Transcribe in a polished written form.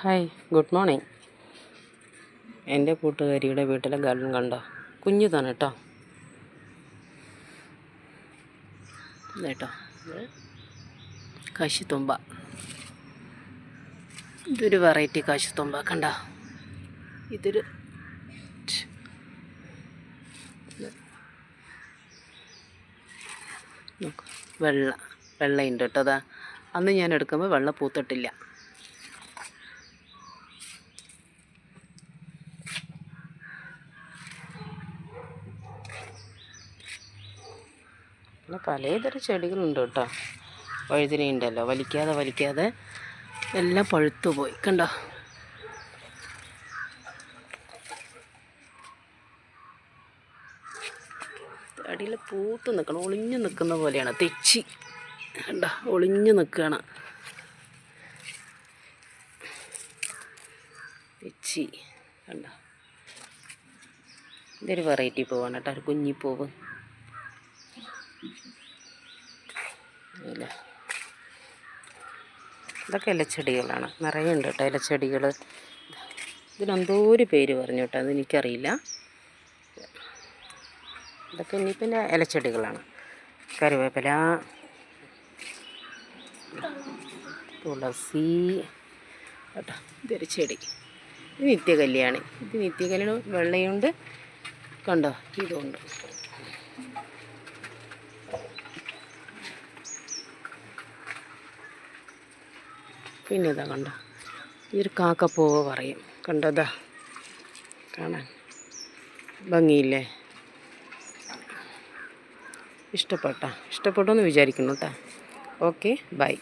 Hi, good morning. എൻ്റെ കൂട്ടുകാരിയുടെ വീട്ടിലെ garden കണ്ടോ? കുഞ്ഞിതാണ് കേട്ടോ. കേട്ടോ, കാശിത്തുമ്പ. ഇതൊരു വെറൈറ്റി കാശിത്തുമ്പ കണ്ടോ. ഇതൊരു വെള്ളയുണ്ട് കേട്ടോ. അതാ അന്ന് ഞാൻ എടുക്കുമ്പോൾ വെള്ള പൂത്തിട്ടില്ല. പിന്നെ പലതരം ചെടികളുണ്ട് കേട്ടോ. വഴുതിനയുണ്ടല്ലോ, വലിക്കാതെ എല്ലാം പഴുത്തു പോയി കണ്ടോ. അടിയിൽ പൂത്ത് നിൽക്കണം, ഒളിഞ്ഞു നിൽക്കുന്ന പോലെയാണ്. തെച്ചി കണ്ടോ, ഒളിഞ്ഞു നിൽക്കുകയാണ് തെച്ചി കണ്ടോ. ഇതൊരു വെറൈറ്റി പൂവാണ് കേട്ടോ, ഒരു കുഞ്ഞിപ്പൂവ്. ഇതൊക്കെ ഇലച്ചെടികളാണ്, നിറയെ ഉണ്ട് കേട്ടോ ഇലച്ചെടികൾ. ഇതിനെന്തോ ഒരു പേര് പറഞ്ഞു കേട്ടോ, അതെനിക്കറിയില്ല. ഇതൊക്കെ പിന്നെ ഇലച്ചെടികളാണ്. കറിവേപ്പില, തുളസി കേട്ടോ. ഇതൊരു ചെടി, ഇത് നിത്യകല്യാണി. ഇത് നിത്യകല്യാണി വെള്ളയുണ്ട് കണ്ടോ, ഇതുണ്ട്. പിന്നെ ഇതാ കണ്ടോ, ഇതൊരു കാക്കപ്പൂവ് പറയും കണ്ടോ. ഇതാ കാണാൻ ഭംഗിയില്ലേ? ഇഷ്ടപ്പെട്ടു എന്ന് വിചാരിക്കുന്നു കേട്ടോ. Okay, by.